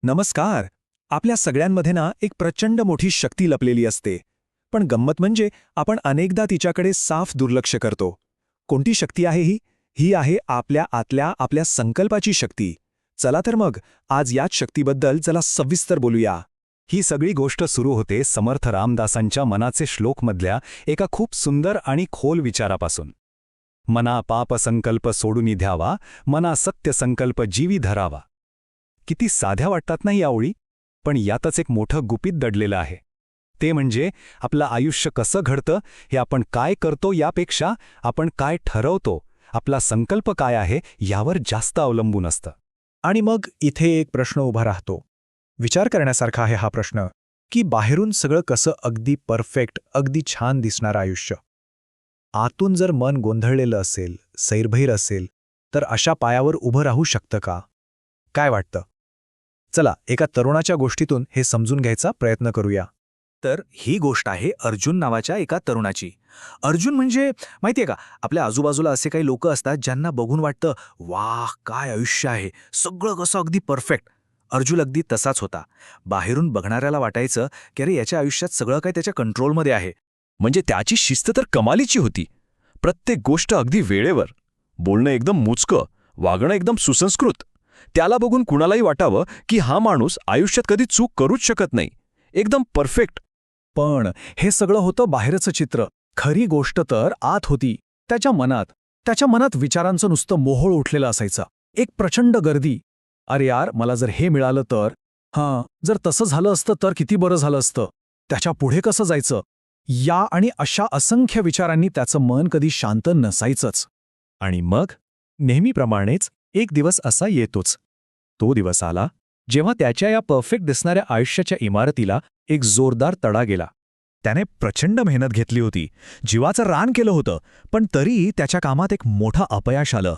नमस्कार. आपल्या सगळ्यांमध्ये ना एक प्रचंड मोठी शक्ती लपलेली असते. पण गंमत म्हणजे आपण अनेकदा तिच्याकडे साफ दुर्लक्ष करतो. कोणती शक्ती आहे ही? ही आहे आपल्या आतल्या आपल्या संकल्पाची शक्ती. चला तर मग आज याच शक्तीबद्दल चला सविस्तर बोलूया. ही सगळी गोष्ट सुरू होते समर्थ रामदासांच्या मनाचे श्लोकमधल्या एका खूप सुंदर आणि खोल विचारापासून. मना पाप संकल्प सोडून द्यावा, मना सत्य संकल्प जीवी धरावा. किती साध्या वाटतात नाही या ओळी, पण यातच एक मोठं गुपित दडलेलं आहे. ते म्हणजे आपलं आयुष्य कसं घडतं हे आपण काय करतो यापेक्षा आपण काय ठरवतो, आपला संकल्प काय आहे यावर जास्त अवलंबून असतं. आणि मग इथे एक प्रश्न उभा राहतो. विचार करण्यासारखा आहे हा प्रश्न, की बाहेरून सगळं कसं अगदी परफेक्ट, अगदी छान दिसणारं आयुष्य. आतून जर मन गोंधळलेलं असेल, सैरभैर असेल, तर अशा पायावर उभं राहू शकतं का? काय वाटतं? चला एका तरुणाच्या गोष्टीतून हे समजून घ्यायचा प्रयत्न करूया. तर ही गोष्ट आहे अर्जुन नावाच्या एका तरुणाची. अर्जुन म्हणजे माहितीये का, आपल्या आजूबाजूला असे काही लोक असतात ज्यांना बघून वाटतं, वाह काय आयुष्य आहे, सगळं कसं अगदी परफेक्ट. अर्जुन अगदी तसाच होता. बाहेरून बघणाऱ्याला वाटायचं की अरे याच्या आयुष्यात सगळं काही त्याच्या कंट्रोलमध्ये आहे. म्हणजे त्याची शिस्त तर कमालीची होती. प्रत्येक गोष्ट अगदी वेळेवर, बोलणं एकदम मोजकं, वागणं एकदम सुसंस्कृत. त्याला बघून कुणालाही वाटावं की हा माणूस आयुष्यात कधी चूक करूच शकत नाही, एकदम परफेक्ट. पण हे सगळं होतं बाहेरचं चित्र. खरी गोष्ट तर आत होती, त्याच्या मनात विचारांचं नुसतं मोहोळ उठलेलं असायचं. एक प्रचंड गर्दी. अरे यार, मला जर हे मिळालं तर, जर तसं झालं असतं तर किती बरं झालं असतं, त्याच्या पुढे कसं जायचं, या आणि अशा असंख्य विचारांनी त्याचं मन कधी शांत नसायचंच. आणि मग नेहमीप्रमाणेच एक दिवस असा येतोच. तो दिवस आला जेव्हा त्याच्या या परफेक्ट दिसणाऱ्या आयुष्याच्या इमारतीला एक जोरदार तडा गेला. त्याने प्रचंड मेहनत घेतली होती, जीवाचं रान केलं होतं, पण तरी त्याच्या कामात एक मोठं अपयश आलं.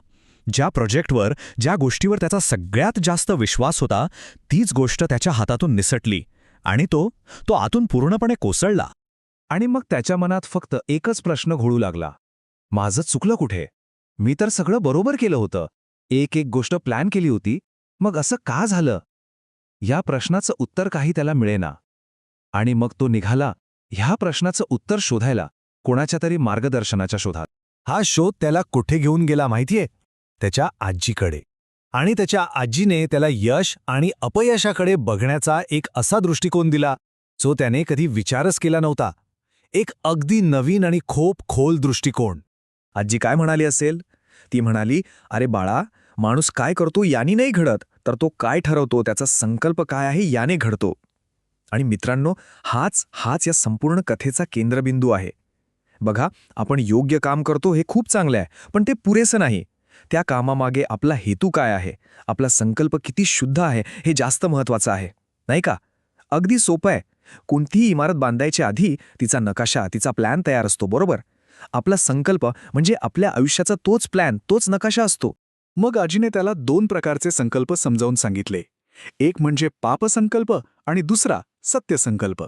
ज्या प्रोजेक्टवर, ज्या गोष्टीवर त्याचा सगळ्यात जास्त विश्वास होता, तीच गोष्ट त्याच्या हातातून निसटली आणि तो आतून पूर्णपणे कोसळला. आणि मग त्याच्या मनात फक्त एकच प्रश्न घोळू लागला. माझं चुकलं कुठे? मी तर सगळं बरोबर केलं होतं. एक गोष्ट प्लॅन केली होती, मग असं का झालं? या प्रश्नाचं उत्तर काही त्याला मिळेना. आणि मग तो निघाला ह्या प्रश्नाचं उत्तर शोधायला, कोणाच्या तरी मार्गदर्शनाच्या शोधात. हा शोध त्याला कुठे घेऊन गेला माहितीये? त्याच्या आजीकडे. आणि त्याच्या आजीने त्याला यश आणि अपयशाकडे बघण्याचा एक असा दृष्टिकोन दिला जो त्याने कधी विचारच केला नव्हता. एक अगदी नवीन आणि खूप खोल दृष्टिकोन. आजी काय म्हणाली असेल? ती म्हणाली, अरे बाळा, माणूस काय करतो याने नाही घडत, तर तो काय ठरवतो, त्याचा संकल्प काय आहे याने घडतो. आणि मित्रांनो, हाच या संपूर्ण कथेचा केंद्रबिंदू आहे. बघा, आपण योग्य काम करतो हे खूप चांगलं आहे, पण ते पुरेसं नाही. त्या कामामागे आपला हेतू काय आहे, आपला संकल्प किती शुद्ध आहे हे जास्त महत्त्वाचं आहे, नाही का? अगदी सोपं आहे. कोणतीही इमारत बांधायच्या आधी तिचा नकाशा, तिचा प्लॅन तयार असतो, बरोबर? आपला संकल्प म्हणजे आपल्या आयुष्याचा तोच प्लॅन, तोच नकाशा असतो. मग आजीने त्याला 2 प्रकारचे संकल्प समजावून सांगितले. एक म्हणजे पापसंकल्प आणि दुसरा सत्यसंकल्प.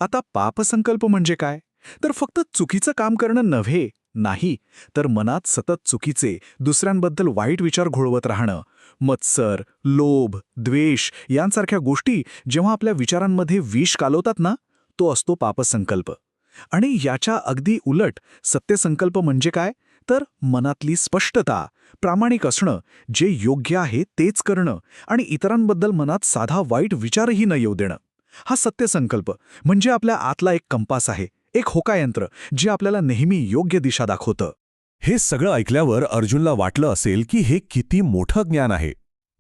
आता पापसंकल्प म्हणजे काय? तर फक्त चुकीचं काम करणं नव्हे, नाही, तर मनात सतत चुकीचे, दुसऱ्यांबद्दल वाईट विचार घोळवत राहणं. मत्सर, लोभ, द्वेष यांसारख्या गोष्टी जेव्हा आपल्या विचारांमध्ये विष कालवतात ना, तो असतो पापसंकल्प. आणि याच्या अगदी उलट सत्यसंकल्प म्हणजे काय? तर मनातली स्पष्टता, प्रामाणिक असणं, जे योग्य आहे तेच करणं आणि इतरांबद्दल मनात साधा वाईट विचारही न येऊ देणं. हा सत्यसंकल्प म्हणजे आपल्या आतला एक कंपास आहे, एक होकायंत्र, जे आपल्याला नेहमी योग्य दिशा दाखवतं. हे सगळं ऐकल्यावर अर्जुनला वाटलं असेल की हे किती मोठं ज्ञान आहे.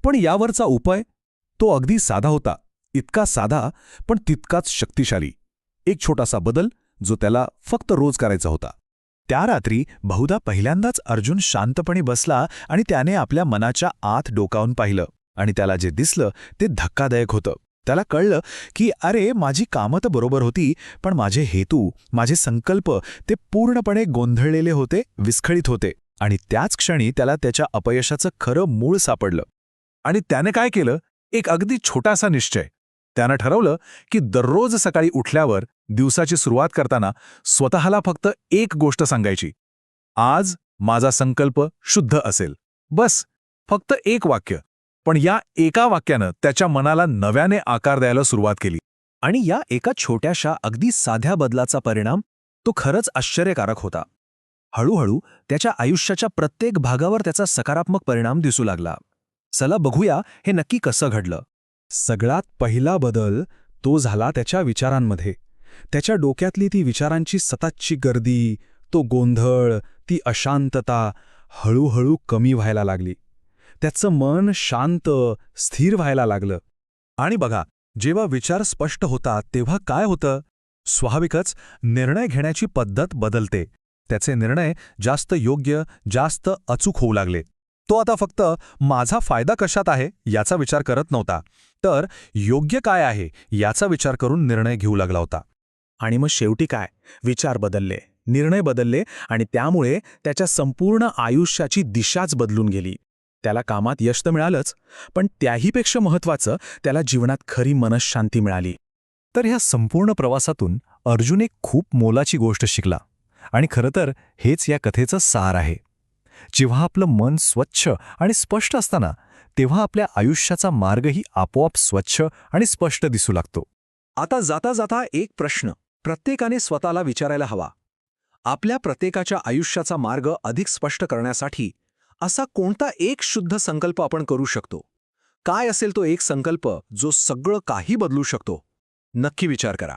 पण यावरचा उपाय? तो अगदी साधा होता. इतका साधा, पण तितकाच शक्तिशाली. एक छोटासा बदल जो त्याला फक्त रोज करायचा होता. त्या रात्री बहुधा पहिल्यांदाच अर्जुन शांतपणे बसला आणि त्याने आपल्या मनाच्या आत डोकावून पाहिलं. आणि त्याला जे दिसलं ते धक्कादायक होतं. त्याला कळलं की अरे, माझी कामं तर बरोबर होती, पण माझे हेतू, माझे संकल्प ते पूर्णपणे गोंधळलेले होते, विस्खळीत होते. आणि त्याच क्षणी त्याला त्याच्या अपयशाचं खरं मूळ सापडलं. आणि त्याने काय केलं? एक अगदी छोटासा निश्चय. त्यानं ठरवलं की दररोज सकाळी उठल्यावर, दिवसाची सुरुवात करताना स्वतःला फक्त एक गोष्ट सांगायची, आज माझा संकल्प शुद्ध असेल. बस, फक्त एक वाक्य. पण या एका वाक्यानं त्याच्या मनाला नव्याने आकार द्यायला सुरुवात केली. आणि या एका छोट्याशा अगदी साध्या बदलाचा परिणाम तो खरंच आश्चर्यकारक होता. हळूहळू त्याच्या आयुष्याच्या प्रत्येक भागावर त्याचा सकारात्मक परिणाम दिसू लागला. चला बघूया हे नक्की कसं घडलं. सगळ्यात पहिला बदल तो झाला त्याच्या विचारांमध्ये. त्याच्या डोक्यातली ती विचारांची सततची गर्दी, तो गोंधळ, ती अशांतता हळूहळू कमी व्हायला लागली. त्याचं मन शांत, स्थिर व्हायला लागलं. आणि बघा, जेव्हा विचार स्पष्ट होतात तेव्हा काय होतं? स्वाभाविकच निर्णय घेण्याची पद्धत बदलते. त्याचे निर्णय जास्त योग्य, जास्त अचूक होऊ लागले. तो आता फक्त माझा फायदा कशात आहे याचा विचार करत नव्हता, तर योग्य काय आहे याचा विचार करून निर्णय घेऊ लागला होता. आणि मग शेवटी काय? विचार बदलले, निर्णय बदलले आणि त्यामुळे त्याच्या संपूर्ण आयुष्याची दिशाच बदलून गेली. त्याला कामात यश तर मिळालंच, पण त्याहीपेक्षा महत्त्वाचं त्याला जीवनात खरी मनःशांती मिळाली. तर ह्या संपूर्ण प्रवासातून अर्जुन एक खूप मोलाची गोष्ट शिकला. आणि खरं तर हेच या कथेचं सार आहे. जेव्हा आपलं मन स्वच्छ आणि स्पष्ट असताना तेव्हा आपल्या आयुष्याचा मार्गही आपोआप स्वच्छ आणि स्पष्ट दिसू लागतो. आता जाता जाता एक प्रश्न प्रत्येकाने स्वतःला विचारायला हवा. आपल्या प्रत्येकाच्या आयुष्याचा मार्ग अधिक स्पष्ट करण्यासाठी असा कोणता एक शुद्ध संकल्प आपण करू शकतो? काय असेल तो एक संकल्प जो सगळं काही बदलू शकतो? नक्की विचार करा.